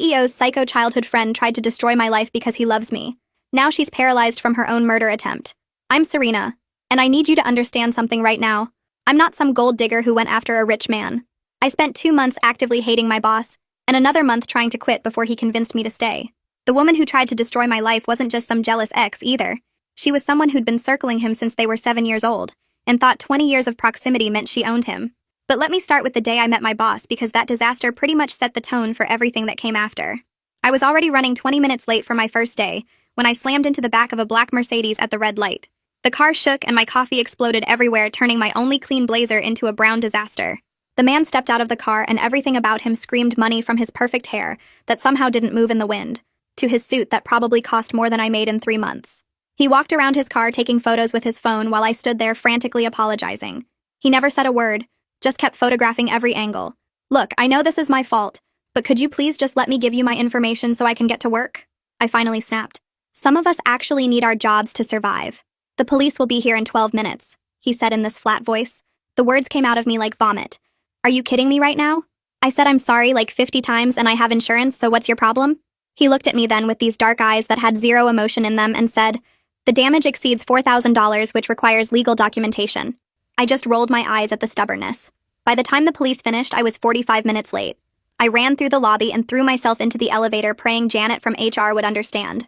CEO's psycho childhood friend tried to destroy my life because he loves me. Now she's paralyzed from her own murder attempt. I'm Serena, and I need you to understand something right now. I'm not some gold digger who went after a rich man. I spent 2 months actively hating my boss, and another month trying to quit before he convinced me to stay. The woman who tried to destroy my life wasn't just some jealous ex either. She was someone who'd been circling him since they were 7 years old, and thought 20 years of proximity meant she owned him. But let me start with the day I met my boss, because that disaster pretty much set the tone for everything that came after. I was already running 20 minutes late for my first day when I slammed into the back of a black Mercedes at the red light. The car shook and my coffee exploded everywhere, turning my only clean blazer into a brown disaster. The man stepped out of the car and everything about him screamed money, from his perfect hair that somehow didn't move in the wind, to his suit that probably cost more than I made in 3 months. He walked around his car taking photos with his phone while I stood there frantically apologizing. He never said a word, just kept photographing every angle. Look, I know this is my fault, but could you please just let me give you my information so I can get to work? I finally snapped. Some of us actually need our jobs to survive. The police will be here in 12 minutes, he said in this flat voice. The words came out of me like vomit. Are you kidding me right now? I said I'm sorry like 50 times and I have insurance, so what's your problem? He looked at me then with these dark eyes that had zero emotion in them and said, the damage exceeds $4,000, which requires legal documentation. I just rolled my eyes at the stubbornness. By the time the police finished, I was 45 minutes late. I ran through the lobby and threw myself into the elevator, praying Janet from HR would understand.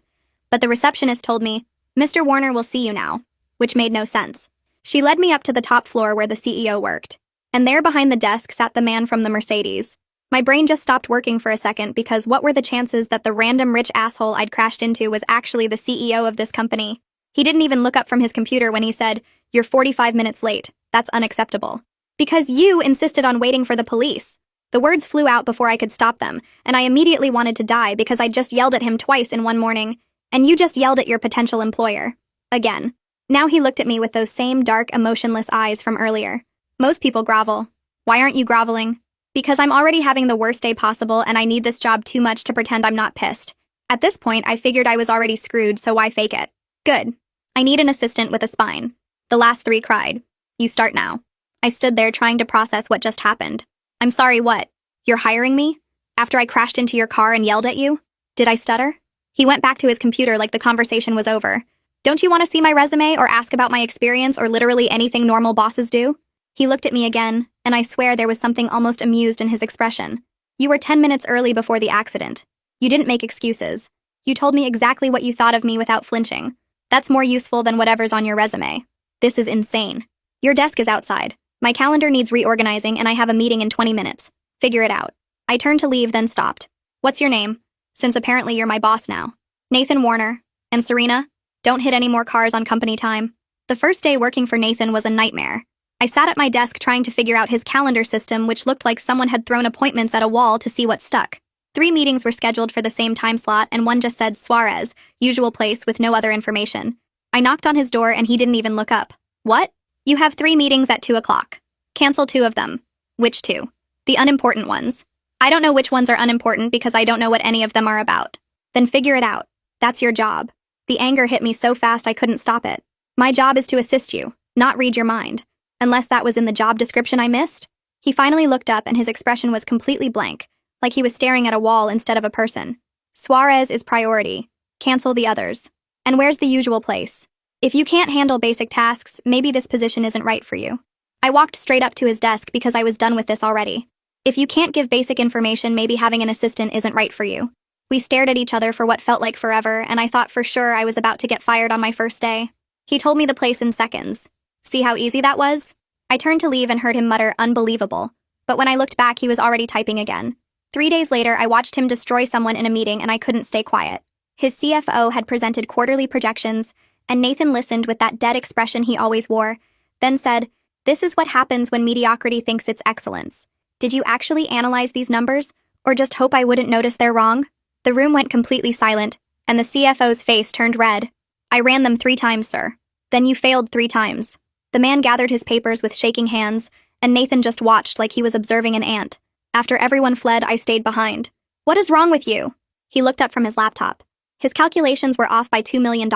But the receptionist told me, Mr. Warner will see you now, which made no sense. She led me up to the top floor where the CEO worked, and there behind the desk sat the man from the Mercedes. My brain just stopped working for a second, because what were the chances that the random rich asshole I'd crashed into was actually the CEO of this company? He didn't even look up from his computer when he said, "You're 45 minutes late. That's unacceptable. Because you insisted on waiting for the police." The words flew out before I could stop them, and I immediately wanted to die because I just yelled at him twice in one morning, and you just yelled at your potential employer. Again. Now he looked at me with those same dark, emotionless eyes from earlier. Most people grovel. Why aren't you groveling? Because I'm already having the worst day possible and I need this job too much to pretend I'm not pissed. At this point, I figured I was already screwed, so why fake it? Good. I need an assistant with a spine. The last 3 cried. You start now. I stood there trying to process what just happened. I'm sorry, what? You're hiring me? After I crashed into your car and yelled at you? Did I stutter? He went back to his computer like the conversation was over. Don't you want to see my resume or ask about my experience or literally anything normal bosses do? He looked at me again, and I swear there was something almost amused in his expression. You were 10 minutes early before the accident. You didn't make excuses. You told me exactly what you thought of me without flinching. That's more useful than whatever's on your resume. This is insane. Your desk is outside. My calendar needs reorganizing and I have a meeting in 20 minutes. Figure it out. I turned to leave, then stopped. What's your name? Since apparently you're my boss now. Nathan Warner. And Serena? Don't hit any more cars on company time. The first day working for Nathan was a nightmare. I sat at my desk trying to figure out his calendar system, which looked like someone had thrown appointments at a wall to see what stuck. 3 meetings were scheduled for the same time slot, and one just said Suarez, usual place, with no other information. I knocked on his door and he didn't even look up. What? You have 3 meetings at 2 o'clock. Cancel 2 of them. Which 2? The unimportant ones. I don't know which ones are unimportant because I don't know what any of them are about. Then figure it out. That's your job. The anger hit me so fast I couldn't stop it. My job is to assist you, not read your mind. Unless that was in the job description I missed? He finally looked up and his expression was completely blank, like he was staring at a wall instead of a person. Suarez is priority. Cancel the others. And where's the usual place? If you can't handle basic tasks, maybe this position isn't right for you. I walked straight up to his desk because I was done with this already. If you can't give basic information, maybe having an assistant isn't right for you. We stared at each other for what felt like forever, and I thought for sure I was about to get fired on my first day. He told me the place in seconds. See how easy that was? I turned to leave and heard him mutter, "Unbelievable." But when I looked back, he was already typing again. 3 days later, I watched him destroy someone in a meeting and I couldn't stay quiet. His CFO had presented quarterly projections, and Nathan listened with that dead expression he always wore, then said, "This is what happens when mediocrity thinks it's excellence. Did you actually analyze these numbers, or just hope I wouldn't notice they're wrong?" The room went completely silent, and the CFO's face turned red. "I ran them 3 times, sir." "Then you failed 3 times. The man gathered his papers with shaking hands, and Nathan just watched like he was observing an ant. After everyone fled, I stayed behind. "What is wrong with you?" He looked up from his laptop. His calculations were off by $2 million.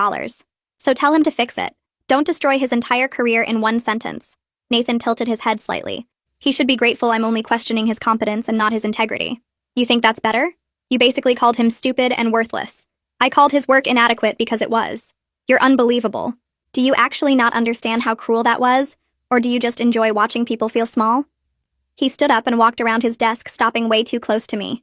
"So tell him to fix it. Don't destroy his entire career in 1 sentence." Nathan tilted his head slightly. "He should be grateful I'm only questioning his competence and not his integrity." "You think that's better?" You basically called him stupid and worthless. I called his work inadequate because it was. You're unbelievable. Do you actually not understand how cruel that was? Or do you just enjoy watching people feel small? He stood up and walked around his desk, stopping way too close to me.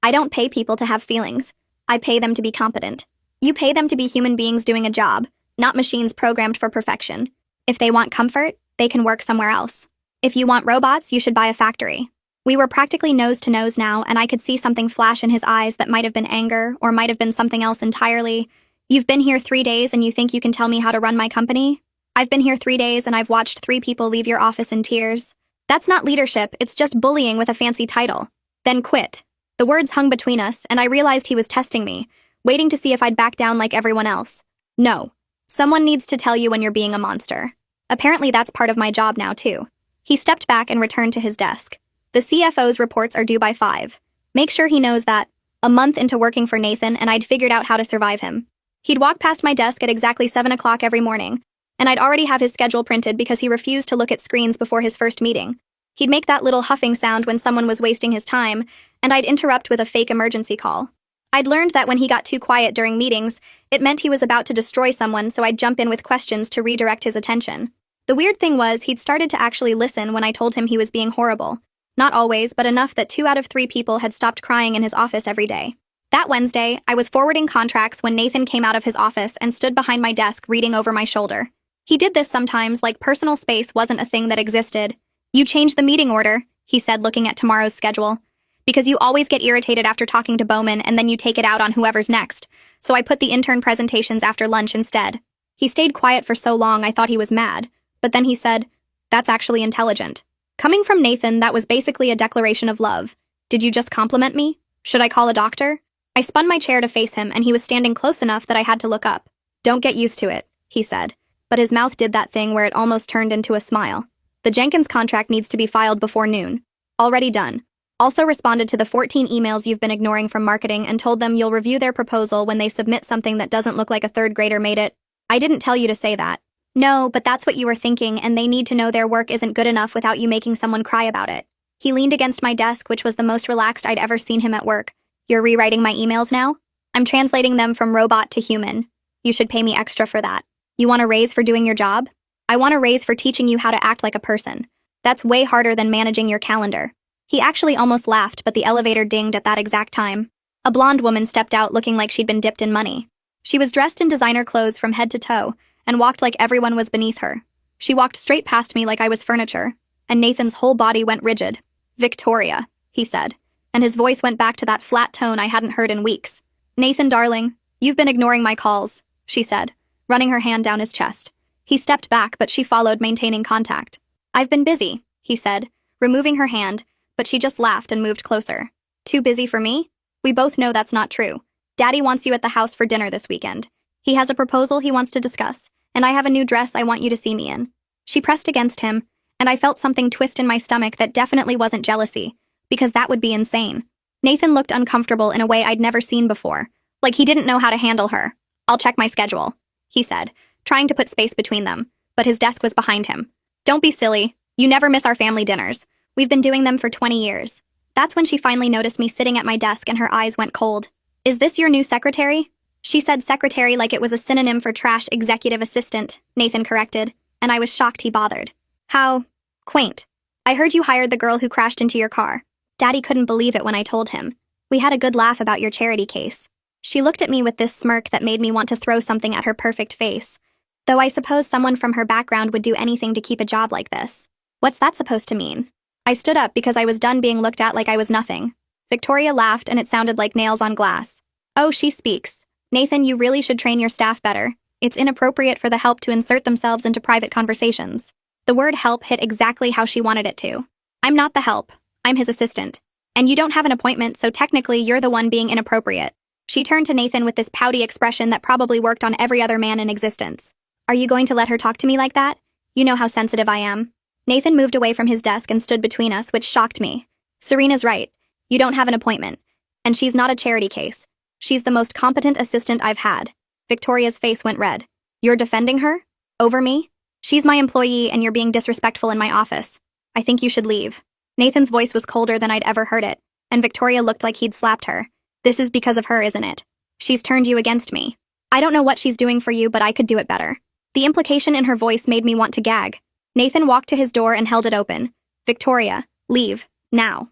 I don't pay people to have feelings. I pay them to be competent. You pay them to be human beings doing a job, not machines programmed for perfection. If they want comfort, they can work somewhere else. If you want robots, you should buy a factory. We were practically nose to nose now, and I could see something flash in his eyes that might have been anger, or might have been something else entirely. You've been here 3 days and you think you can tell me how to run my company? I've been here 3 days and I've watched 3 people leave your office in tears. That's not leadership, it's just bullying with a fancy title. Then quit. The words hung between us, and I realized he was testing me, waiting to see if I'd back down like everyone else. No. Someone needs to tell you when you're being a monster. Apparently that's part of my job now, too. He stepped back and returned to his desk. The CFO's reports are due by 5. Make sure he knows that. A month into working for Nathan, and I'd figured out how to survive him. He'd walk past my desk at exactly 7 o'clock every morning, and I'd already have his schedule printed because he refused to look at screens before his first meeting. He'd make that little huffing sound when someone was wasting his time, and I'd interrupt with a fake emergency call. I'd learned that when he got too quiet during meetings, it meant he was about to destroy someone, so I'd jump in with questions to redirect his attention. The weird thing was, he'd started to actually listen when I told him he was being horrible. Not always, but enough that 2 out of 3 people had stopped crying in his office every day. That Wednesday, I was forwarding contracts when Nathan came out of his office and stood behind my desk reading over my shoulder. He did this sometimes, like personal space wasn't a thing that existed. You changed the meeting order, he said, looking at tomorrow's schedule. Because you always get irritated after talking to Bowman and then you take it out on whoever's next. So I put the intern presentations after lunch instead. He stayed quiet for so long I thought he was mad. But then he said, "That's actually intelligent." Coming from Nathan, that was basically a declaration of love. Did you just compliment me? Should I call a doctor? I spun my chair to face him, and he was standing close enough that I had to look up. "Don't get used to it," he said. But his mouth did that thing where it almost turned into a smile. "The Jenkins contract needs to be filed before noon." Already done. Also responded to the 14 emails you've been ignoring from marketing and told them you'll review their proposal when they submit something that doesn't look like a 3rd grader made it. I didn't tell you to say that. No, but that's what you were thinking, and they need to know their work isn't good enough without you making someone cry about it. He leaned against my desk, which was the most relaxed I'd ever seen him at work. You're rewriting my emails now? I'm translating them from robot to human. You should pay me extra for that. You want a raise for doing your job? I want a raise for teaching you how to act like a person. That's way harder than managing your calendar. He actually almost laughed, but the elevator dinged at that exact time. A blonde woman stepped out looking like she'd been dipped in money. She was dressed in designer clothes from head to toe, and walked like everyone was beneath her. She walked straight past me like I was furniture, and Nathan's whole body went rigid. "Victoria," he said, and his voice went back to that flat tone I hadn't heard in weeks. "Nathan, darling, you've been ignoring my calls," she said, running her hand down his chest. He stepped back, but she followed, maintaining contact. "I've been busy," he said, removing her hand, but she just laughed and moved closer. "Too busy for me? We both know that's not true. Daddy wants you at the house for dinner this weekend. He has a proposal he wants to discuss, and I have a new dress I want you to see me in." She pressed against him, and I felt something twist in my stomach that definitely wasn't jealousy, because that would be insane. Nathan looked uncomfortable in a way I'd never seen before, like he didn't know how to handle her. "I'll check my schedule," he said, trying to put space between them, but his desk was behind him. "Don't be silly. You never miss our family dinners. We've been doing them for 20 years. That's when she finally noticed me sitting at my desk and her eyes went cold. "Is this your new secretary?" She said secretary like it was a synonym for trash executive assistant, Nathan corrected, and I was shocked he bothered. "How quaint. I heard you hired the girl who crashed into your car." Daddy couldn't believe it when I told him. "We had a good laugh about your charity case." She looked at me with this smirk that made me want to throw something at her perfect face. Though I suppose someone from her background would do anything to keep a job like this. What's that supposed to mean? I stood up because I was done being looked at like I was nothing. Victoria laughed, and it sounded like nails on glass. "Oh, she speaks. Nathan, you really should train your staff better. It's inappropriate for the help to insert themselves into private conversations." The word help hit exactly how she wanted it to. "I'm not the help. I'm his assistant. And you don't have an appointment, so technically you're the one being inappropriate." She turned to Nathan with this pouty expression that probably worked on every other man in existence. "Are you going to let her talk to me like that? You know how sensitive I am." Nathan moved away from his desk and stood between us, which shocked me. "Serena's right. You don't have an appointment. And she's not a charity case. She's the most competent assistant I've had." Victoria's face went red. "You're defending her? Over me? She's my employee and you're being disrespectful in my office. I think you should leave." Nathan's voice was colder than I'd ever heard it, and Victoria looked like he'd slapped her. This is because of her, isn't it? She's turned you against me. I don't know what she's doing for you, but I could do it better. The implication in her voice made me want to gag. Nathan walked to his door and held it open. Victoria, leave, now.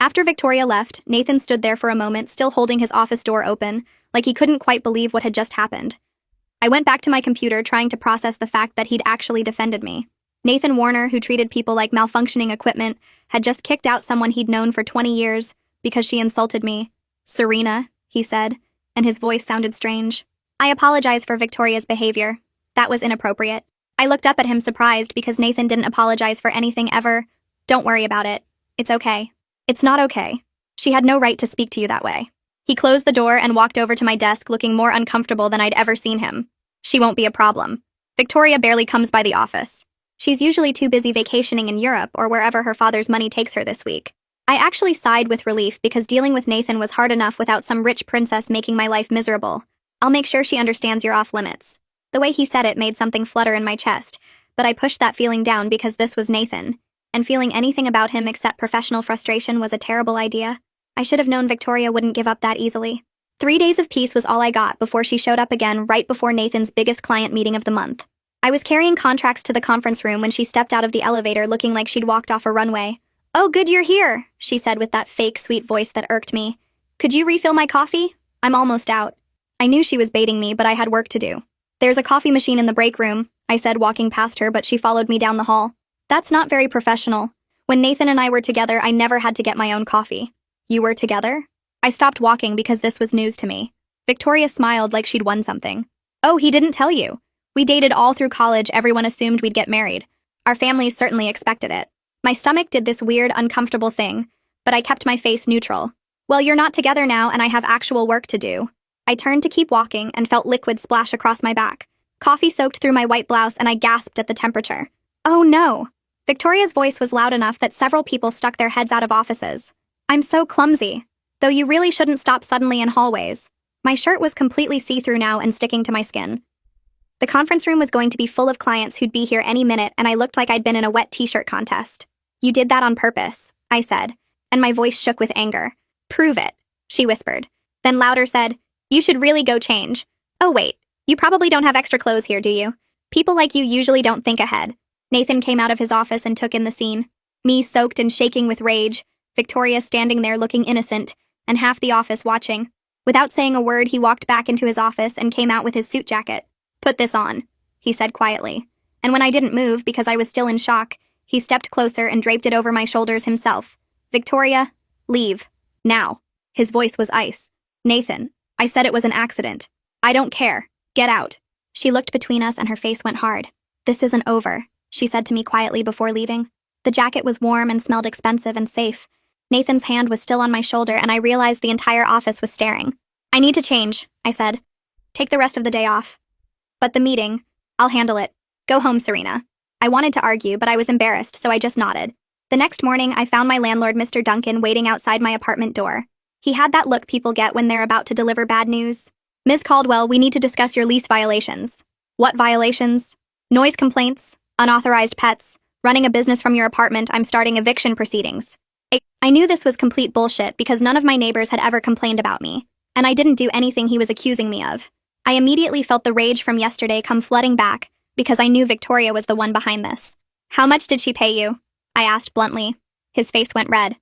After Victoria left, Nathan stood there for a moment, still holding his office door open, like he couldn't quite believe what had just happened. I went back to my computer trying to process the fact that he'd actually defended me. Nathan Warner, who treated people like malfunctioning equipment, had just kicked out someone he'd known for 20 years because she insulted me. Serena, he said, and his voice sounded strange. I apologize for Victoria's behavior. That was inappropriate. I looked up at him surprised because Nathan didn't apologize for anything ever. Don't worry about it. It's okay. It's not okay. She had no right to speak to you that way. He closed the door and walked over to my desk looking more uncomfortable than I'd ever seen him. She won't be a problem. Victoria barely comes by the office. She's usually too busy vacationing in Europe or wherever her father's money takes her this week. I actually sighed with relief because dealing with Nathan was hard enough without some rich princess making my life miserable. I'll make sure she understands you're off limits. The way he said it made something flutter in my chest, but I pushed that feeling down because this was Nathan, and feeling anything about him except professional frustration was a terrible idea. I should have known Victoria wouldn't give up that easily. 3 days of peace was all I got before she showed up again right before Nathan's biggest client meeting of the month. I was carrying contracts to the conference room when she stepped out of the elevator looking like she'd walked off a runway. "Oh, good you're here," she said with that fake sweet voice that irked me. "Could you refill my coffee? I'm almost out." I knew she was baiting me, but I had work to do. "There's a coffee machine in the break room," I said, walking past her, but she followed me down the hall. That's not very professional. When Nathan and I were together, I never had to get my own coffee. You were together? I stopped walking because this was news to me. Victoria smiled like she'd won something. "Oh, he didn't tell you. We dated all through college. Everyone assumed we'd get married. Our families certainly expected it." My stomach did this weird, uncomfortable thing, but I kept my face neutral. "Well, you're not together now and I have actual work to do." I turned to keep walking and felt liquid splash across my back. Coffee soaked through my white blouse and I gasped at the temperature. "Oh no." Victoria's voice was loud enough that several people stuck their heads out of offices. "I'm so clumsy. Though you really shouldn't stop suddenly in hallways." My shirt was completely see-through now and sticking to my skin. The conference room was going to be full of clients who'd be here any minute, and I looked like I'd been in a wet t-shirt contest. "You did that on purpose," I said, and my voice shook with anger. "Prove it," she whispered. Then louder said, "You should really go change. Oh wait, you probably don't have extra clothes here, do you? People like you usually don't think ahead." Nathan came out of his office and took in the scene. Me soaked and shaking with rage, Victoria standing there looking innocent, and half the office watching. Without saying a word, he walked back into his office and came out with his suit jacket. "Put this on," he said quietly. And when I didn't move because I was still in shock, he stepped closer and draped it over my shoulders himself. "Victoria, leave. Now." His voice was ice. "Nathan, I said it was an accident. I don't care. Get out." She looked between us and her face went hard. "This isn't over," she said to me quietly before leaving. The jacket was warm and smelled expensive and safe. Nathan's hand was still on my shoulder and I realized the entire office was staring. "I need to change," I said. "Take the rest of the day off." "But the meeting, I'll handle it. Go home, Serena." I wanted to argue, but I was embarrassed, so I just nodded. The next morning, I found my landlord, Mr. Duncan, waiting outside my apartment door. He had that look people get when they're about to deliver bad news. "Ms. Caldwell, we need to discuss your lease violations." "What violations?" "Noise complaints, unauthorized pets, running a business from your apartment. I'm starting eviction proceedings." I knew this was complete bullshit because none of my neighbors had ever complained about me, and I didn't do anything he was accusing me of. I immediately felt the rage from yesterday come flooding back because I knew Victoria was the one behind this. "How much did she pay you?" I asked bluntly. His face went red.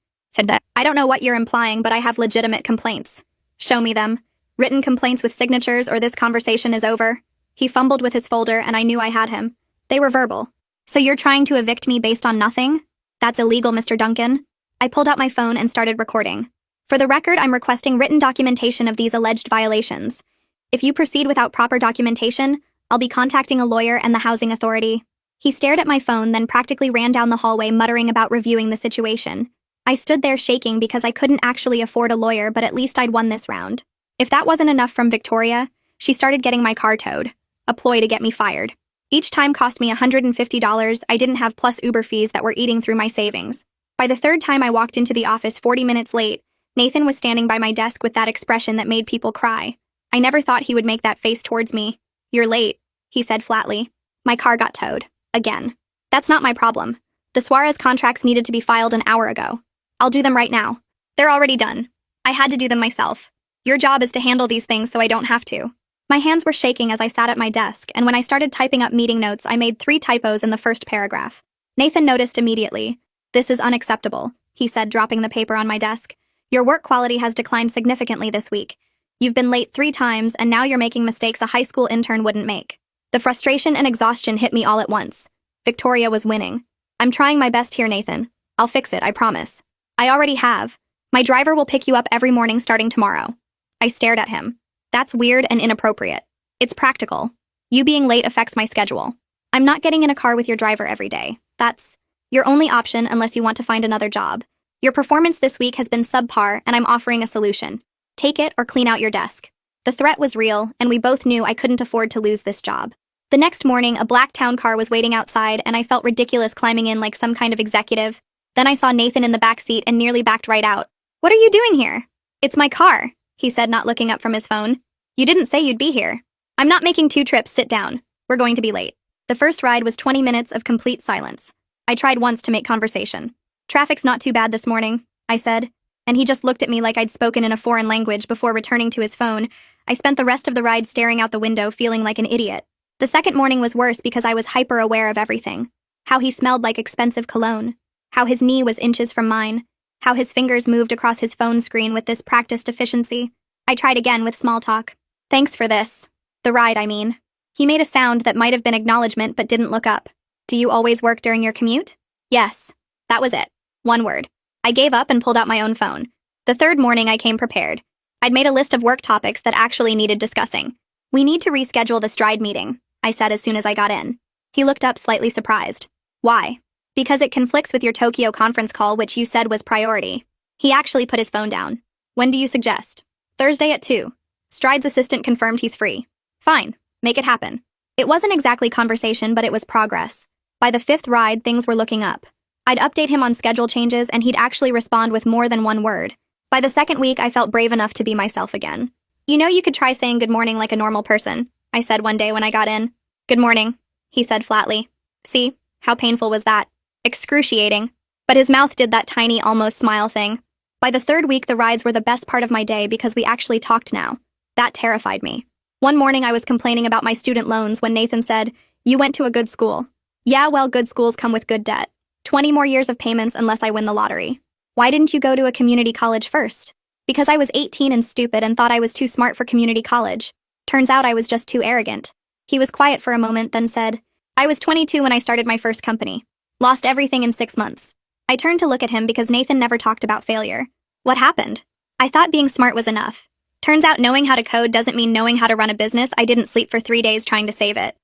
"I don't know what you're implying, but I have legitimate complaints." "Show me them. Written complaints with signatures or this conversation is over." He fumbled with his folder and I knew I had him. "They were verbal." "So you're trying to evict me based on nothing?" "That's illegal, Mr. Duncan." I pulled out my phone and started recording. "For the record, I'm requesting written documentation of these alleged violations. If you proceed without proper documentation, I'll be contacting a lawyer and the housing authority." He stared at my phone, then practically ran down the hallway muttering about reviewing the situation. I stood there shaking because I couldn't actually afford a lawyer, but at least I'd won this round. If that wasn't enough from Victoria, she started getting my car towed, a ploy to get me fired. Each time cost me $150. I didn't have plus Uber fees that were eating through my savings. By the third time I walked into the office 40 minutes late, Nathan was standing by my desk with that expression that made people cry. I never thought he would make that face towards me. "You're late," he said flatly. My car got towed. Again. "That's not my problem. The Suarez contracts needed to be filed an hour ago. I'll do them right now." "They're already done." I had to do them myself. Your job is to handle these things so I don't have to. My hands were shaking as I sat at my desk, and when I started typing up meeting notes, I made 3 typos in the first paragraph. Nathan noticed immediately. This is unacceptable, he said, dropping the paper on my desk. Your work quality has declined significantly this week. You've been late 3 times, and now you're making mistakes a high school intern wouldn't make. The frustration and exhaustion hit me all at once. Victoria was winning. I'm trying my best here, Nathan. I'll fix it, I promise. I already have. My driver will pick you up every morning starting tomorrow. I stared at him. That's weird and inappropriate. It's practical. You being late affects my schedule. I'm not getting in a car with your driver every day. That's your only option unless you want to find another job. Your performance this week has been subpar, and I'm offering a solution. Take it or clean out your desk. The threat was real, and we both knew I couldn't afford to lose this job. The next morning, a black town car was waiting outside, and I felt ridiculous climbing in like some kind of executive. Then I saw Nathan in the back seat and nearly backed right out. What are you doing here? It's my car, he said, not looking up from his phone. You didn't say you'd be here. I'm not making 2 trips, sit down. We're going to be late. The first ride was 20 minutes of complete silence. I tried once to make conversation. Traffic's not too bad this morning, I said, and he just looked at me like I'd spoken in a foreign language before returning to his phone. I spent the rest of the ride staring out the window, feeling like an idiot. The second morning was worse because I was hyper-aware of everything. How he smelled like expensive cologne. How his knee was inches from mine. How his fingers moved across his phone screen with this practiced efficiency. I tried again with small talk. Thanks for this. The ride, I mean. He made a sound that might have been acknowledgement but didn't look up. Do you always work during your commute? Yes. That was it. 1 word. I gave up and pulled out my own phone. The third morning I came prepared. I'd made a list of work topics that actually needed discussing. We need to reschedule the Stride meeting, I said as soon as I got in. He looked up slightly surprised. Why? Because it conflicts with your Tokyo conference call, which you said was priority. He actually put his phone down. When do you suggest? Thursday at 2. Stride's assistant confirmed he's free. Fine. Make it happen. It wasn't exactly conversation, but it was progress. By the 5th ride, things were looking up. I'd update him on schedule changes, and he'd actually respond with more than 1 word. By the 2nd week, I felt brave enough to be myself again. You know, you could try saying good morning like a normal person, I said one day when I got in. Good morning, he said flatly. See, how painful was that? Excruciating. But his mouth did that tiny, almost smile thing. By the 3rd week, the rides were the best part of my day because we actually talked now. That terrified me. One morning, I was complaining about my student loans when Nathan said, "You went to a good school." Yeah, well, good schools come with good debt. 20 more years of payments unless I win the lottery. Why didn't you go to a community college first? Because I was 18 and stupid and thought I was too smart for community college. Turns out I was just too arrogant. He was quiet for a moment, then said, I was 22 when I started my first company. Lost everything in 6 months. I turned to look at him because Nathan never talked about failure. What happened? I thought being smart was enough. Turns out knowing how to code doesn't mean knowing how to run a business. I didn't sleep for 3 days trying to save it.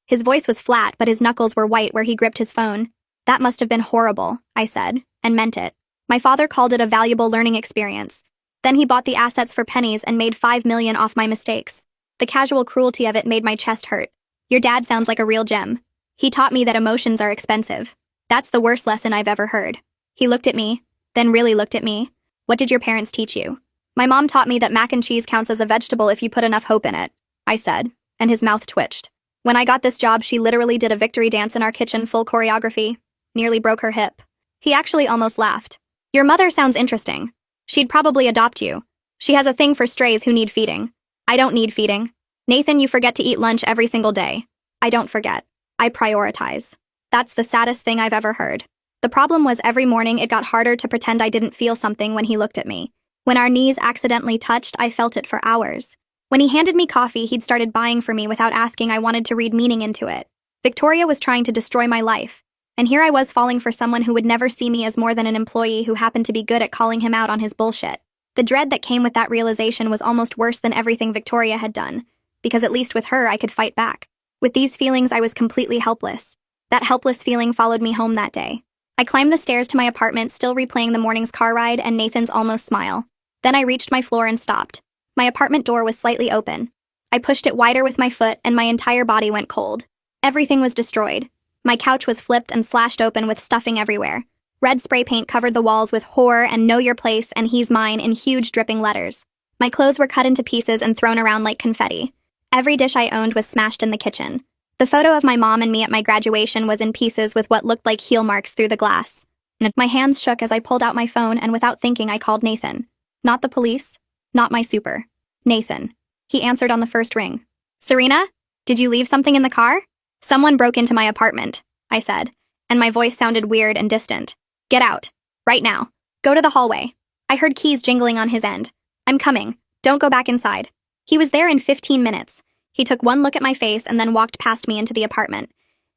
His voice was flat, but his knuckles were white where he gripped his phone. That must have been horrible, I said, and meant it. My father called it a valuable learning experience. Then he bought the assets for pennies and made $5 million off my mistakes. The casual cruelty of it made my chest hurt. Your dad sounds like a real gem. He taught me that emotions are expensive. That's the worst lesson I've ever heard. He looked at me, then really looked at me. What did your parents teach you? My mom taught me that mac and cheese counts as a vegetable if you put enough hope in it, I said, and his mouth twitched. When I got this job, she literally did a victory dance in our kitchen, full choreography. Nearly broke her hip. He actually almost laughed. Your mother sounds interesting. She'd probably adopt you. She has a thing for strays who need feeding. I don't need feeding. Nathan, you forget to eat lunch every single day. I don't forget. I prioritize. That's the saddest thing I've ever heard. The problem was every morning it got harder to pretend I didn't feel something when he looked at me. When our knees accidentally touched, I felt it for hours. When he handed me coffee, he'd started buying for me without asking. I wanted to read meaning into it. Victoria was trying to destroy my life. And here I was falling for someone who would never see me as more than an employee who happened to be good at calling him out on his bullshit. The dread that came with that realization was almost worse than everything Victoria had done, because at least with her I could fight back. With these feelings, I was completely helpless. That helpless feeling followed me home that day. I climbed the stairs to my apartment, still replaying the morning's car ride and Nathan's almost smile. Then I reached my floor and stopped. My apartment door was slightly open. I pushed it wider with my foot and my entire body went cold. Everything was destroyed. My couch was flipped and slashed open with stuffing everywhere. Red spray paint covered the walls with horror and know your place and he's mine in huge dripping letters. My clothes were cut into pieces and thrown around like confetti. Every dish I owned was smashed in the kitchen. The photo of my mom and me at my graduation was in pieces with what looked like heel marks through the glass. My hands shook as I pulled out my phone and without thinking I called Nathan. Not the police. Not my super. Nathan. He answered on the first ring. Serena? Did you leave something in the car? Someone broke into my apartment, I said, and my voice sounded weird and distant. Get out. Right now. Go to the hallway. I heard keys jingling on his end. I'm coming. Don't go back inside. He was there in 15 minutes. He took one look at my face and then walked past me into the apartment.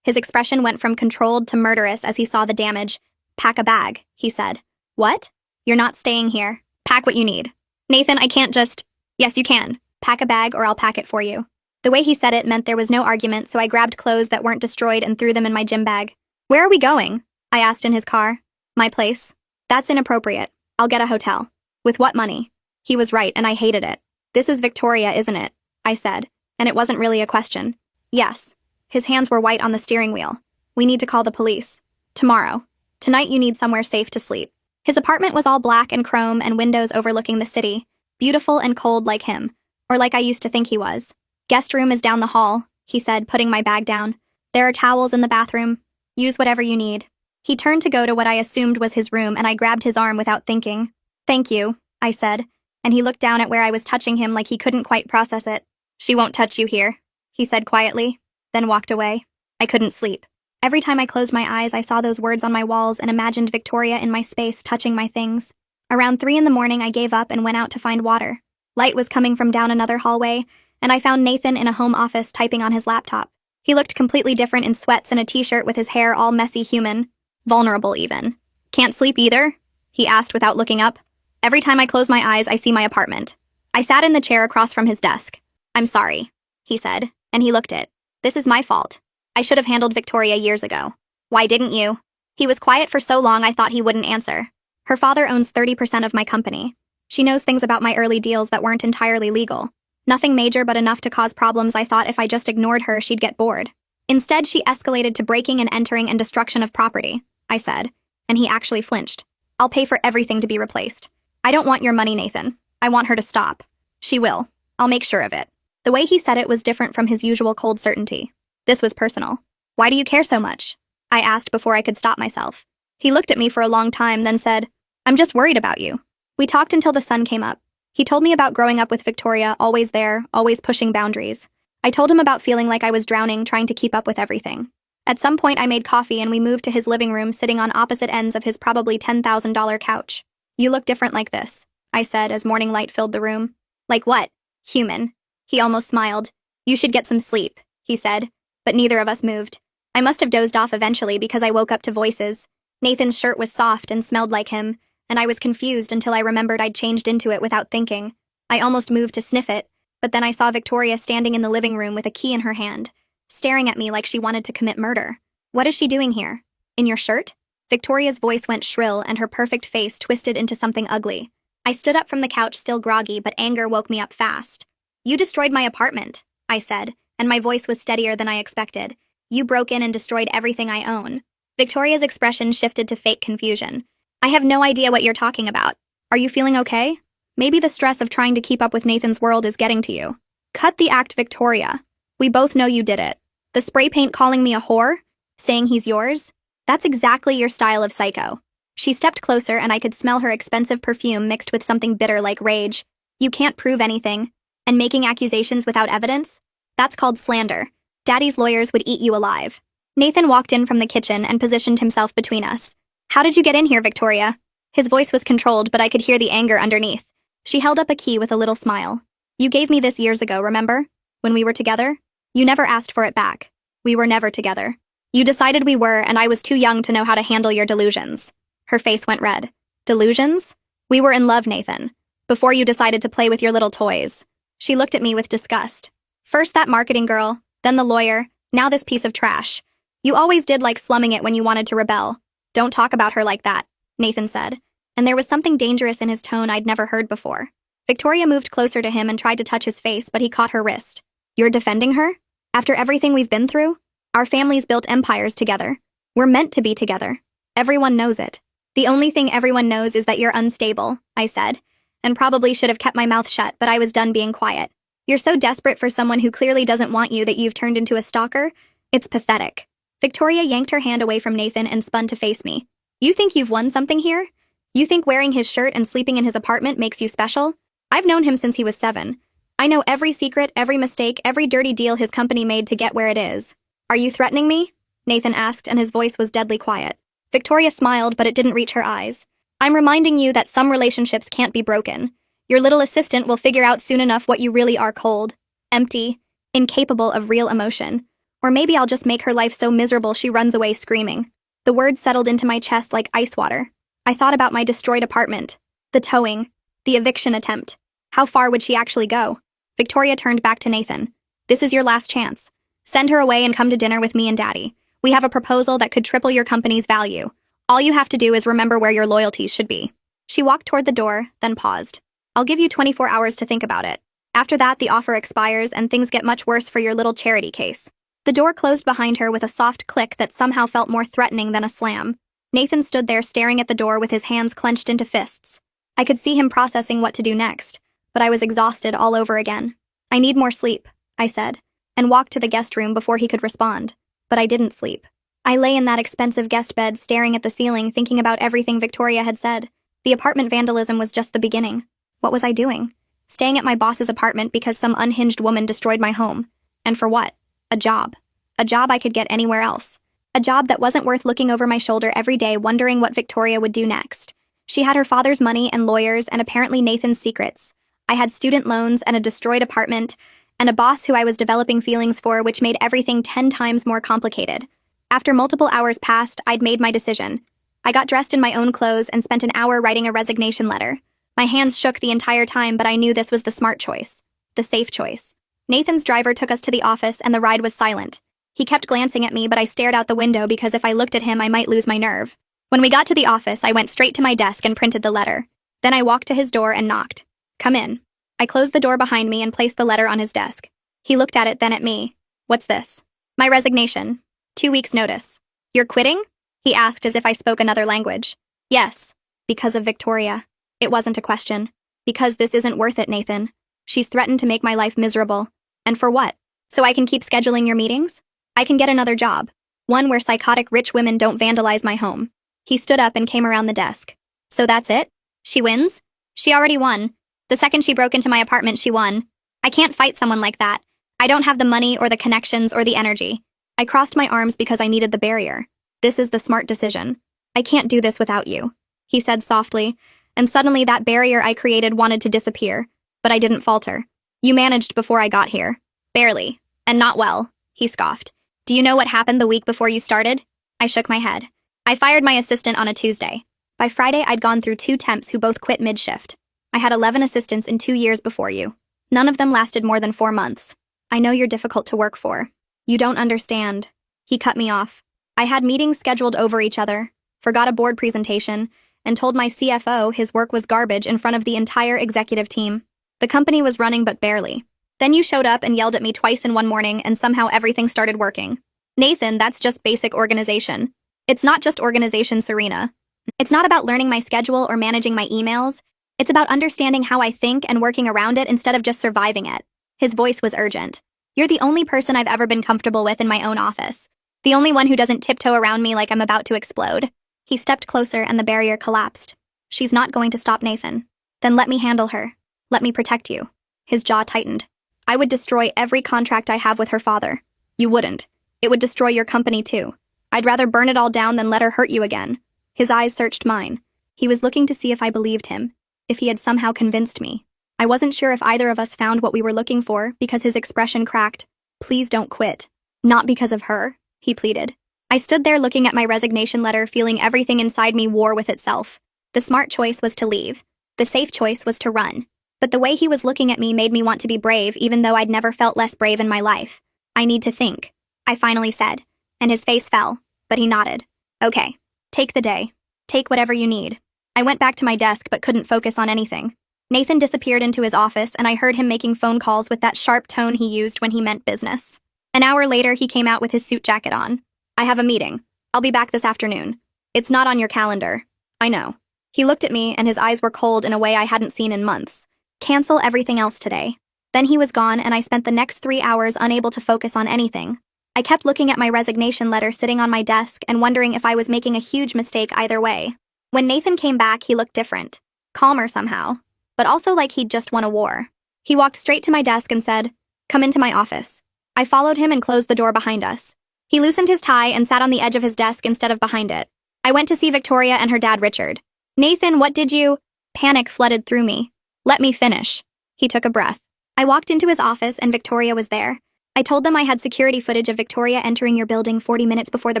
His expression went from controlled to murderous as he saw the damage. Pack a bag, he said. What? You're not staying here. Pack what you need. Nathan, I can't just... Yes, you can. Pack a bag or I'll pack it for you. The way he said it meant there was no argument, so I grabbed clothes that weren't destroyed and threw them in my gym bag. Where are we going? I asked in his car. My place. That's inappropriate. I'll get a hotel. With what money? He was right, and I hated it. This is Victoria, isn't it? I said, and it wasn't really a question. Yes. His hands were white on the steering wheel. We need to call the police. Tomorrow. Tonight you need somewhere safe to sleep. His apartment was all black and chrome and windows overlooking the city. Beautiful and cold like him. Or like I used to think he was. Guest room is down the hall, he said, putting my bag down. There are towels in the bathroom. Use whatever you need. He turned to go to what I assumed was his room, and I grabbed his arm without thinking. Thank you, I said, and he looked down at where I was touching him like he couldn't quite process it. She won't touch you here, he said quietly, then walked away. I couldn't sleep. Every time I closed my eyes, I saw those words on my walls and imagined Victoria in my space touching my things. Around 3 in the morning, I gave up and went out to find water. Light was coming from down another hallway, and I found Nathan in a home office typing on his laptop. He looked completely different in sweats and a t-shirt with his hair all messy human. Vulnerable even. Can't sleep either? He asked without looking up. Every time I close my eyes, I see my apartment. I sat in the chair across from his desk. I'm sorry, he said, and he looked it. This is my fault. I should have handled Victoria years ago. Why didn't you? He was quiet for so long I thought he wouldn't answer. Her father owns 30% of my company. She knows things about my early deals that weren't entirely legal. Nothing major but enough to cause problems. I thought if I just ignored her, she'd get bored. Instead, she escalated to breaking and entering and destruction of property, I said, and he actually flinched. I'll pay for everything to be replaced. I don't want your money, Nathan. I want her to stop. She will. I'll make sure of it. The way he said it was different from his usual cold certainty. This was personal. Why do you care so much? I asked before I could stop myself. He looked at me for a long time, then said, I'm just worried about you. We talked until the sun came up. He told me about growing up with Victoria, always there, always pushing boundaries. I told him about feeling like I was drowning, trying to keep up with everything. At some point, I made coffee and we moved to his living room, sitting on opposite ends of his probably $10,000 couch. You look different like this, I said as morning light filled the room. Like what? Human. He almost smiled. You should get some sleep, he said, but neither of us moved. I must have dozed off eventually because I woke up to voices. Nathan's shirt was soft and smelled like him, and I was confused until I remembered I'd changed into it without thinking. I almost moved to sniff it, but then I saw Victoria standing in the living room with a key in her hand, staring at me like she wanted to commit murder. What is she doing here? In your shirt? Victoria's voice went shrill and her perfect face twisted into something ugly. I stood up from the couch still groggy, but anger woke me up fast. You destroyed my apartment, I said, and my voice was steadier than I expected. You broke in and destroyed everything I own. Victoria's expression shifted to fake confusion. I have no idea what you're talking about. Are you feeling okay? Maybe the stress of trying to keep up with Nathan's world is getting to you. Cut the act, Victoria. We both know you did it. The spray paint calling me a whore? Saying he's yours? That's exactly your style of psycho. She stepped closer and I could smell her expensive perfume mixed with something bitter like rage. You can't prove anything. And making accusations without evidence? That's called slander. Daddy's lawyers would eat you alive. Nathan walked in from the kitchen and positioned himself between us. How did you get in here, Victoria? His voice was controlled, but I could hear the anger underneath. She held up a key with a little smile. You gave me this years ago, remember? When we were together? You never asked for it back. We were never together. You decided we were, and I was too young to know how to handle your delusions. Her face went red. Delusions? We were in love, Nathan. Before you decided to play with your little toys. She looked at me with disgust. First that marketing girl, then the lawyer, now this piece of trash. You always did like slumming it when you wanted to rebel. Don't talk about her like that, Nathan said, and there was something dangerous in his tone I'd never heard before. Victoria moved closer to him and tried to touch his face, but he caught her wrist. You're defending her? After everything we've been through? Our families built empires together. We're meant to be together. Everyone knows it. The only thing everyone knows is that you're unstable, I said, and probably should have kept my mouth shut, but I was done being quiet. You're so desperate for someone who clearly doesn't want you that you've turned into a stalker? It's pathetic. Victoria yanked her hand away from Nathan and spun to face me. You think you've won something here? You think wearing his shirt and sleeping in his apartment makes you special? I've known him since he was 7. I know every secret, every mistake, every dirty deal his company made to get where it is. Are you threatening me? Nathan asked, and his voice was deadly quiet. Victoria smiled, but it didn't reach her eyes. I'm reminding you that some relationships can't be broken. Your little assistant will figure out soon enough what you really are: cold, empty, incapable of real emotion. Or maybe I'll just make her life so miserable she runs away screaming. The words settled into my chest like ice water. I thought about my destroyed apartment, the towing, the eviction attempt. How far would she actually go? Victoria turned back to Nathan. This is your last chance. Send her away and come to dinner with me and Daddy. We have a proposal that could triple your company's value. All you have to do is remember where your loyalties should be. She walked toward the door, then paused. I'll give you 24 hours to think about it. After that, the offer expires and things get much worse for your little charity case. The door closed behind her with a soft click that somehow felt more threatening than a slam. Nathan stood there staring at the door with his hands clenched into fists. I could see him processing what to do next, but I was exhausted all over again. I need more sleep, I said, and walked to the guest room before he could respond. But I didn't sleep. I lay in that expensive guest bed staring at the ceiling, thinking about everything Victoria had said. The apartment vandalism was just the beginning. What was I doing? Staying at my boss's apartment because some unhinged woman destroyed my home. And for what? A job. A job I could get anywhere else. A job that wasn't worth looking over my shoulder every day wondering what Victoria would do next. She had her father's money and lawyers and apparently Nathan's secrets. I had student loans and a destroyed apartment, and a boss who I was developing feelings for, which made everything 10 times more complicated. After multiple hours passed, I'd made my decision. I got dressed in my own clothes and spent an hour writing a resignation letter. My hands shook the entire time, but I knew this was the smart choice. The safe choice. Nathan's driver took us to the office and the ride was silent. He kept glancing at me, but I stared out the window because if I looked at him, I might lose my nerve. When we got to the office, I went straight to my desk and printed the letter. Then I walked to his door and knocked. Come in. I closed the door behind me and placed the letter on his desk. He looked at it, then at me. What's this? My resignation. 2 weeks' notice. You're quitting? He asked as if I spoke another language. Yes. Because of Victoria. It wasn't a question. Because this isn't worth it, Nathan. She's threatened to make my life miserable. And for what? So I can keep scheduling your meetings? I can get another job. One where psychotic rich women don't vandalize my home. He stood up and came around the desk. So that's it? She wins? She already won. The second she broke into my apartment, she won. I can't fight someone like that. I don't have the money or the connections or the energy. I crossed my arms because I needed the barrier. This is the smart decision. I can't do this without you, he said softly, and suddenly that barrier I created wanted to disappear, but I didn't falter. You managed before I got here. Barely. And not well, he scoffed. Do you know what happened the week before you started? I shook my head. I fired my assistant on a Tuesday. By Friday, I'd gone through 2 temps who both quit mid-shift. I had 11 assistants in 2 years before you. None of them lasted more than 4 months. I know you're difficult to work for. You don't understand. He cut me off. I had meetings scheduled over each other, forgot a board presentation, and told my CFO his work was garbage in front of the entire executive team. The company was running but barely. Then you showed up and yelled at me twice in one morning and somehow everything started working. Nathan, that's just basic organization. It's not just organization, Serena. It's not about learning my schedule or managing my emails. It's about understanding how I think and working around it instead of just surviving it. His voice was urgent. You're the only person I've ever been comfortable with in my own office. The only one who doesn't tiptoe around me like I'm about to explode. He stepped closer and the barrier collapsed. She's not going to stop Nathan. Then let me handle her. Let me protect you. His jaw tightened. I would destroy every contract I have with her father. You wouldn't. It would destroy your company too. I'd rather burn it all down than let her hurt you again. His eyes searched mine. He was looking to see if I believed him, if he had somehow convinced me. I wasn't sure if either of us found what we were looking for because his expression cracked. Please don't quit. Not because of her, he pleaded. I stood there looking at my resignation letter, feeling everything inside me war with itself. The smart choice was to leave. The safe choice was to run. But the way he was looking at me made me want to be brave, even though I'd never felt less brave in my life. I need to think, I finally said, and his face fell, but he nodded. Okay, take the day. Take whatever you need. I went back to my desk but couldn't focus on anything. Nathan disappeared into his office and I heard him making phone calls with that sharp tone he used when he meant business. An hour later, he came out with his suit jacket on. I have a meeting. I'll be back this afternoon. It's not on your calendar. I know. He looked at me and his eyes were cold in a way I hadn't seen in months. Cancel everything else today. Then he was gone and I spent the next 3 hours unable to focus on anything. I kept looking at my resignation letter sitting on my desk and wondering if I was making a huge mistake either way. When Nathan came back, he looked different, calmer somehow, but also like he'd just won a war. He walked straight to my desk and said, "Come into my office." I followed him and closed the door behind us. He loosened his tie and sat on the edge of his desk instead of behind it. I went to see Victoria and her dad, Richard. "Nathan, what did you—" Panic flooded through me. "Let me finish." He took a breath. I walked into his office and Victoria was there. I told them I had security footage of Victoria entering your building 40 minutes before the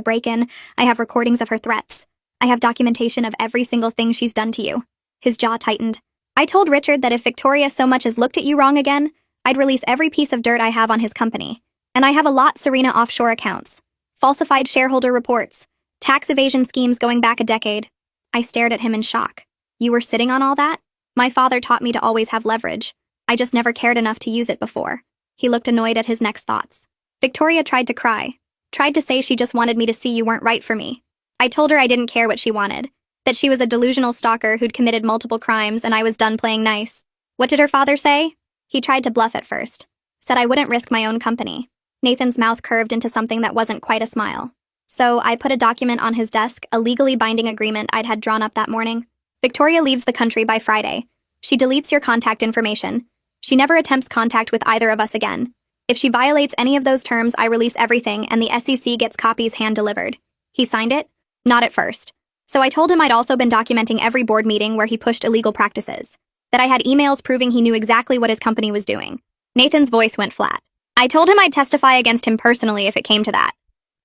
break-in. I have recordings of her threats. I have documentation of every single thing she's done to you. His jaw tightened. I told Richard that if Victoria so much as looked at you wrong again, I'd release every piece of dirt I have on his company. And I have a lot Serena offshore accounts, falsified shareholder reports, tax evasion schemes going back a decade. I stared at him in shock. You were sitting on all that? My father taught me to always have leverage. I just never cared enough to use it before. He looked annoyed at his next thoughts. Victoria tried to cry, tried to say she just wanted me to see you weren't right for me. I told her I didn't care what she wanted, that she was a delusional stalker who'd committed multiple crimes and I was done playing nice. What did her father say? He tried to bluff at first, said I wouldn't risk my own company. Nathan's mouth curved into something that wasn't quite a smile. So I put a document on his desk, a legally binding agreement I'd had drawn up that morning. Victoria leaves the country by Friday. She deletes your contact information. She never attempts contact with either of us again. If she violates any of those terms, I release everything and the SEC gets copies hand-delivered. He signed it? Not at first. So I told him I'd also been documenting every board meeting where he pushed illegal practices, that I had emails proving he knew exactly what his company was doing. Nathan's voice went flat. I told him I'd testify against him personally if it came to that.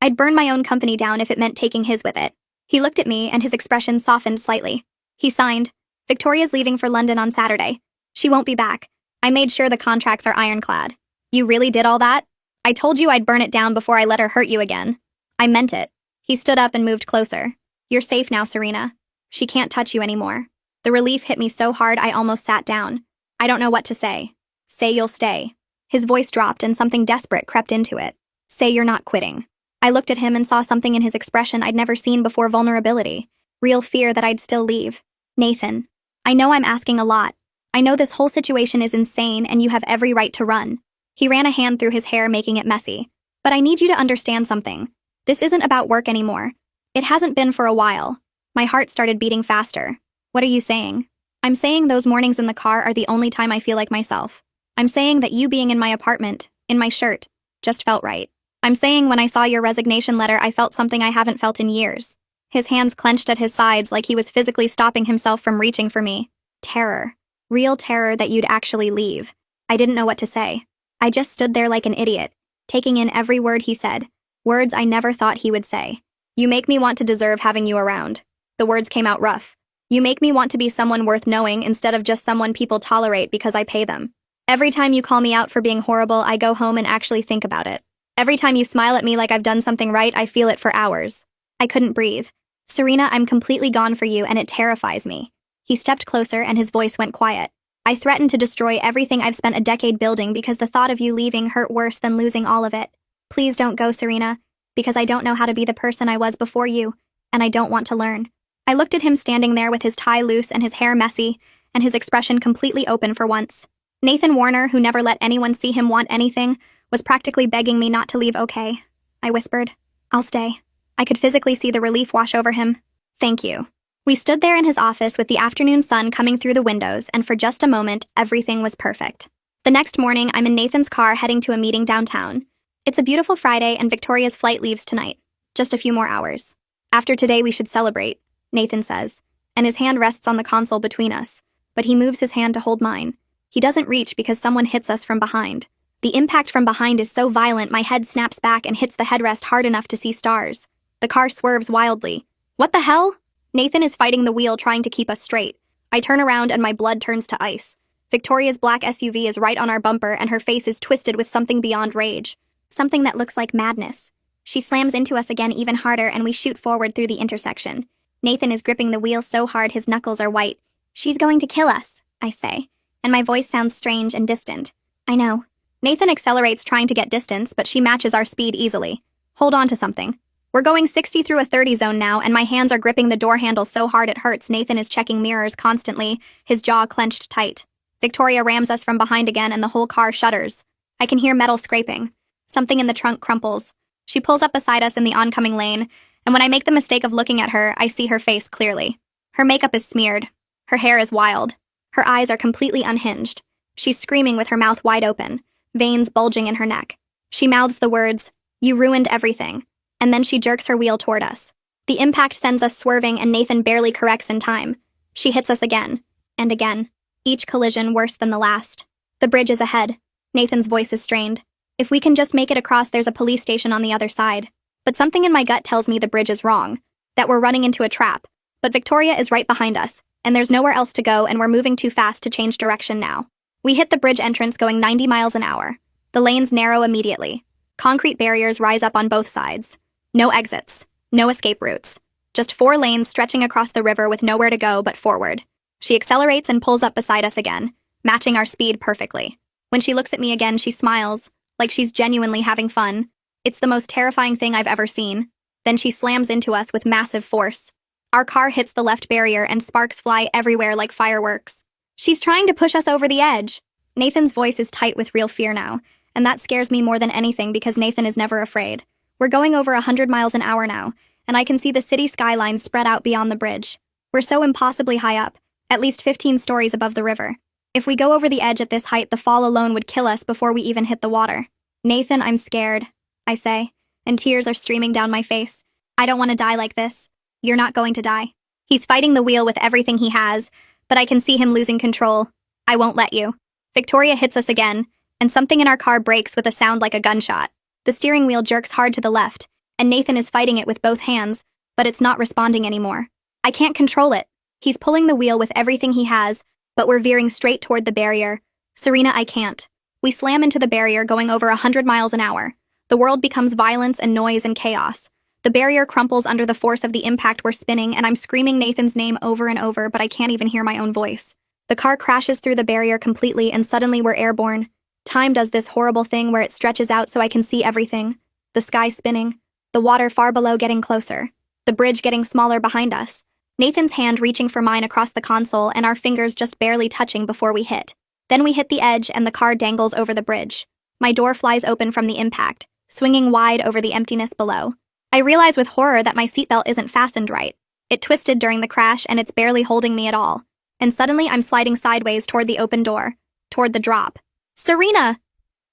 I'd burn my own company down if it meant taking his with it. He looked at me and his expression softened slightly. He signed. Victoria's leaving for London on Saturday. She won't be back. I made sure the contracts are ironclad. You really did all that? I told you I'd burn it down before I let her hurt you again. I meant it. He stood up and moved closer. You're safe now, Serena. She can't touch you anymore. The relief hit me so hard I almost sat down. I don't know what to say. Say you'll stay. His voice dropped and something desperate crept into it. Say you're not quitting. I looked at him and saw something in his expression I'd never seen before: vulnerability. Real fear that I'd still leave. Nathan, I know I'm asking a lot. I know this whole situation is insane and you have every right to run. He ran a hand through his hair, making it messy. But I need you to understand something. This isn't about work anymore. It hasn't been for a while. My heart started beating faster. What are you saying? I'm saying those mornings in the car are the only time I feel like myself. I'm saying that you being in my apartment, in my shirt, just felt right. I'm saying when I saw your resignation letter, I felt something I haven't felt in years. His hands clenched at his sides like he was physically stopping himself from reaching for me. Terror. Real terror that you'd actually leave. I didn't know what to say. I just stood there like an idiot, taking in every word he said, words I never thought he would say. You make me want to deserve having you around. The words came out rough. You make me want to be someone worth knowing instead of just someone people tolerate because I pay them. Every time you call me out for being horrible, I go home and actually think about it. Every time you smile at me like I've done something right, I feel it for hours. I couldn't breathe. Serena, I'm completely gone for you and it terrifies me. He stepped closer and his voice went quiet. I threatened to destroy everything I've spent a decade building because the thought of you leaving hurt worse than losing all of it. Please don't go, Serena, because I don't know how to be the person I was before you, and I don't want to learn. I looked at him standing there with his tie loose and his hair messy, and his expression completely open for once. Nathan Warner, who never let anyone see him want anything, was practically begging me not to leave. Okay, I whispered. I'll stay. I could physically see the relief wash over him. Thank you. We stood there in his office with the afternoon sun coming through the windows, and for just a moment, everything was perfect. The next morning, I'm in Nathan's car heading to a meeting downtown. It's a beautiful Friday, and Victoria's flight leaves tonight. Just a few more hours. After today, we should celebrate, Nathan says, and his hand rests on the console between us, but he moves his hand to hold mine. He doesn't reach because someone hits us from behind. The impact from behind is so violent, my head snaps back and hits the headrest hard enough to see stars. The car swerves wildly. What the hell? Nathan is fighting the wheel, trying to keep us straight. I turn around and my blood turns to ice. Victoria's black SUV is right on our bumper and her face is twisted with something beyond rage. Something that looks like madness. She slams into us again even harder and we shoot forward through the intersection. Nathan is gripping the wheel so hard his knuckles are white. She's going to kill us, I say, and my voice sounds strange and distant. I know. Nathan accelerates, trying to get distance, but she matches our speed easily. Hold on to something. We're going 60 through a 30 zone now, and my hands are gripping the door handle so hard it hurts. Nathan is checking mirrors constantly, his jaw clenched tight. Victoria rams us from behind again, and the whole car shudders. I can hear metal scraping. Something in the trunk crumples. She pulls up beside us in the oncoming lane, and when I make the mistake of looking at her, I see her face clearly. Her makeup is smeared. Her hair is wild. Her eyes are completely unhinged. She's screaming with her mouth wide open, veins bulging in her neck. She mouths the words, "You ruined everything," and then she jerks her wheel toward us. The impact sends us swerving and Nathan barely corrects in time. She hits us again, and again, each collision worse than the last. The bridge is ahead. Nathan's voice is strained. If we can just make it across, there's a police station on the other side. But something in my gut tells me the bridge is wrong, that we're running into a trap. But Victoria is right behind us, and there's nowhere else to go, and we're moving too fast to change direction now. We hit the bridge entrance going 90 miles an hour. The lanes narrow immediately. Concrete barriers rise up on both sides. No exits. No escape routes. Just 4 lanes stretching across the river with nowhere to go but forward. She accelerates and pulls up beside us again, matching our speed perfectly. When she looks at me again, she smiles, like she's genuinely having fun. It's the most terrifying thing I've ever seen. Then she slams into us with massive force. Our car hits the left barrier and sparks fly everywhere like fireworks. She's trying to push us over the edge. Nathan's voice is tight with real fear now, and that scares me more than anything because Nathan is never afraid. We're going over 100 miles an hour now, and I can see the city skyline spread out beyond the bridge. We're so impossibly high up, at least 15 stories above the river. If we go over the edge at this height, the fall alone would kill us before we even hit the water. "Nathan, I'm scared," I say, and tears are streaming down my face. "I don't want to die like this." "You're not going to die." He's fighting the wheel with everything he has, but I can see him losing control. "I won't let you." Victoria hits us again, and something in our car breaks with a sound like a gunshot. The steering wheel jerks hard to the left, and Nathan is fighting it with both hands, but it's not responding anymore. I can't control it. He's pulling the wheel with everything he has, but we're veering straight toward the barrier. "Serena, I can't." We slam into the barrier going over 100 miles an hour. The world becomes violence and noise and chaos. The barrier crumples under the force of the impact we're spinning, and I'm screaming Nathan's name over and over, but I can't even hear my own voice. The car crashes through the barrier completely, and suddenly we're airborne. Time does this horrible thing where it stretches out so I can see everything. The sky spinning. The water far below getting closer. The bridge getting smaller behind us. Nathan's hand reaching for mine across the console, and our fingers just barely touching before we hit. Then we hit the edge, and the car dangles over the bridge. My door flies open from the impact, swinging wide over the emptiness below. I realize with horror that my seatbelt isn't fastened right. It twisted during the crash, and it's barely holding me at all. And suddenly I'm sliding sideways toward the open door, toward the drop. "Serena!"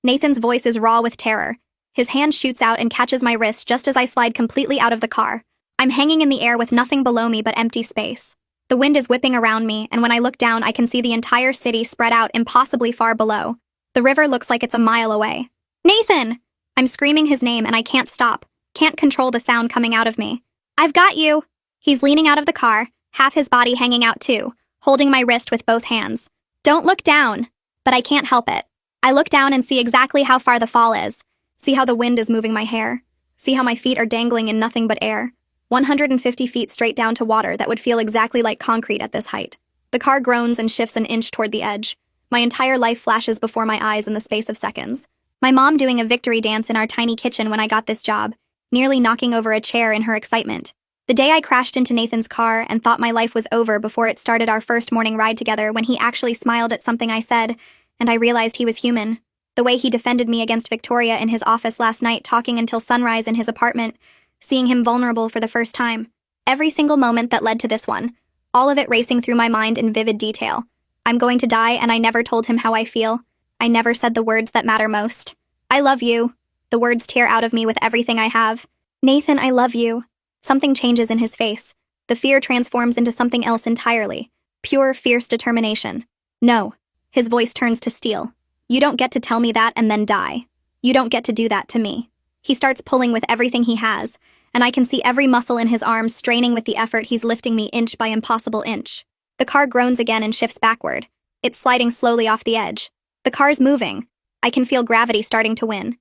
Nathan's voice is raw with terror. His hand shoots out and catches my wrist just as I slide completely out of the car. I'm hanging in the air with nothing below me but empty space. The wind is whipping around me, and when I look down, I can see the entire city spread out impossibly far below. The river looks like it's a mile away. "Nathan!" I'm screaming his name, and I can't stop. Can't control the sound coming out of me. "I've got you!" He's leaning out of the car, half his body hanging out too, holding my wrist with both hands. "Don't look down!" But I can't help it. I look down and see exactly how far the fall is. See how the wind is moving my hair. See how my feet are dangling in nothing but air. 150 feet straight down to water that would feel exactly like concrete at this height. The car groans and shifts an inch toward the edge. My entire life flashes before my eyes in the space of seconds. My mom doing a victory dance in our tiny kitchen when I got this job, nearly knocking over a chair in her excitement. The day I crashed into Nathan's car and thought my life was over before it started our first morning ride together, when he actually smiled at something I said, and I realized he was human. The way he defended me against Victoria in his office last night, talking until sunrise in his apartment, seeing him vulnerable for the first time. Every single moment that led to this one, all of it racing through my mind in vivid detail. I'm going to die, and I never told him how I feel. I never said the words that matter most. "I love you." The words tear out of me with everything I have. "Nathan, I love you." Something changes in his face. The fear transforms into something else entirely. Pure, fierce determination. "No." His voice turns to steel. "You don't get to tell me that and then die. You don't get to do that to me." He starts pulling with everything he has, and I can see every muscle in his arms straining with the effort he's lifting me inch by impossible inch. The car groans again and shifts backward. It's sliding slowly off the edge. The car's moving. I can feel gravity starting to win.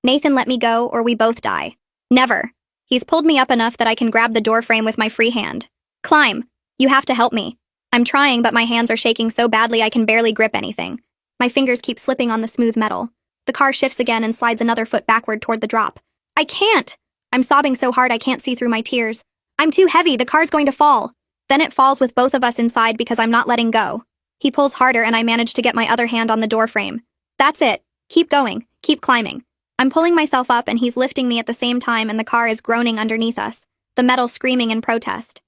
"Nathan, let me go, or we both die." "Never." He's pulled me up enough that I can grab the door frame with my free hand. "Climb. You have to help me." I'm trying, but my hands are shaking so badly I can barely grip anything. My fingers keep slipping on the smooth metal. The car shifts again and slides another foot backward toward the drop. "I can't!" I'm sobbing so hard I can't see through my tears. "I'm too heavy, the car's going to fall." Then it falls with both of us inside because I'm not letting go. He pulls harder and I manage to get my other hand on the door frame. "That's it. Keep going. Keep climbing." I'm pulling myself up and he's lifting me at the same time, and the car is groaning underneath us, the metal screaming in protest.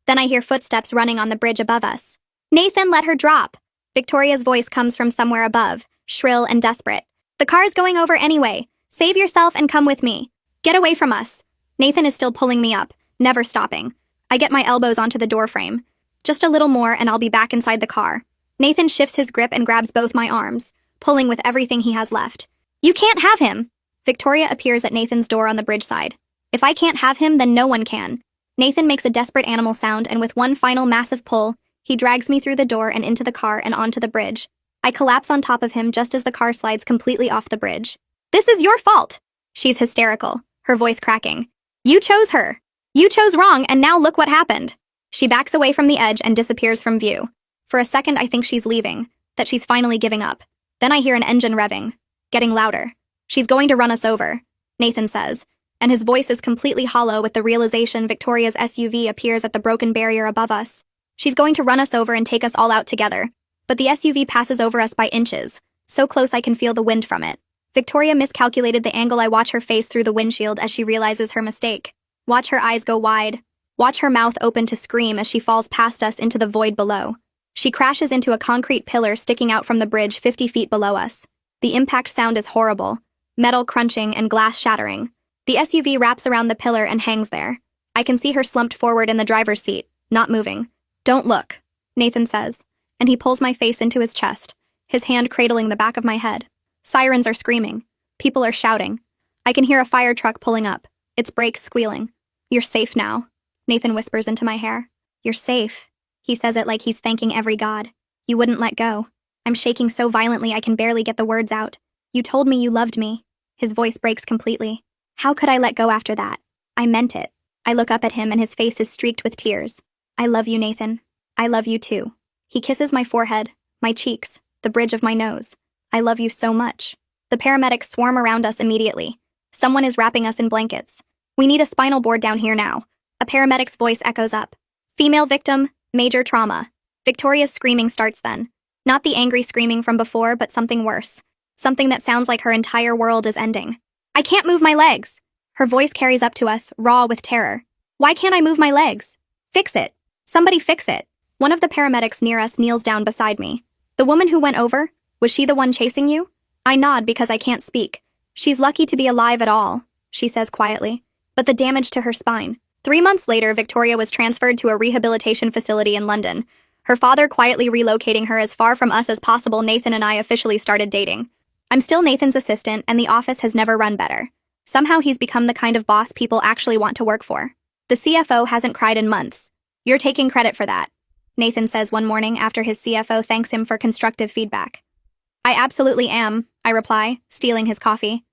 Then I hear footsteps running on the bridge above us. Nathan, let her drop. Victoria's voice comes from somewhere above, shrill and desperate. The car's going over anyway. Save yourself and come with me. Get away from us. Nathan is still pulling me up, never stopping. I get my elbows onto the doorframe. Just a little more and I'll be back inside the car. Nathan shifts his grip and grabs both my arms, pulling with everything he has left. You can't have him! Victoria appears at Nathan's door on the bridge side. If I can't have him, then no one can. Nathan makes a desperate animal sound, and with one final massive pull, he drags me through the door and into the car and onto the bridge. I collapse on top of him just as the car slides completely off the bridge. This is your fault! She's hysterical, her voice cracking. You chose her. You chose wrong, and now look what happened. She backs away from the edge and disappears from view. For a second, I think she's leaving, that she's finally giving up. Then I hear an engine revving, getting louder. She's going to run us over, Nathan says, and his voice is completely hollow with the realization Victoria's SUV appears at the broken barrier above us. She's going to run us over and take us all out together. But the SUV passes over us by inches, so close I can feel the wind from it. Victoria miscalculated the angle. I watch her face through the windshield as she realizes her mistake. Watch her eyes go wide. Watch her mouth open to scream as she falls past us into the void below. She crashes into a concrete pillar sticking out from the bridge 50 feet below us. The impact sound is horrible, metal crunching and glass shattering. The SUV wraps around the pillar and hangs there. I can see her slumped forward in the driver's seat, not moving. Don't look, Nathan says, and he pulls my face into his chest, his hand cradling the back of my head. Sirens are screaming. People are shouting. I can hear a fire truck pulling up, its brakes squealing. You're safe now, Nathan whispers into my hair. You're safe. He says it like he's thanking every god. You wouldn't let go. I'm shaking so violently I can barely get the words out. You told me you loved me. His voice breaks completely. How could I let go after that? I meant it. I look up at him and his face is streaked with tears. I love you, Nathan. I love you too. He kisses my forehead, my cheeks, the bridge of my nose. I love you so much. The paramedics swarm around us immediately. Someone is wrapping us in blankets. We need a spinal board down here now. A paramedic's voice echoes up. Female victim, major trauma. Victoria's screaming starts then. Not the angry screaming from before, but something worse. Something that sounds like her entire world is ending. I can't move my legs. Her voice carries up to us, raw with terror. Why can't I move my legs? Fix it. Somebody fix it. One of the paramedics near us kneels down beside me. The woman who went over, was she the one chasing you? I nod because I can't speak. She's lucky to be alive at all, she says quietly. But the damage to her spine. 3 months later, Victoria was transferred to a rehabilitation facility in London. Her father quietly relocating her as far from us as possible. Nathan and I officially started dating. I'm still Nathan's assistant, and the office has never run better. Somehow he's become the kind of boss people actually want to work for. The CFO hasn't cried in months. You're taking credit for that, Nathan says one morning after his CFO thanks him for constructive feedback. I absolutely am, I reply, stealing his coffee.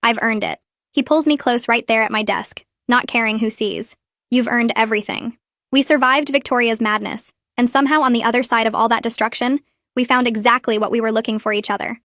I've earned it. He pulls me close right there at my desk, not caring who sees. You've earned everything. We survived Victoria's madness, and somehow on the other side of all that destruction, we found exactly what we were looking for each other.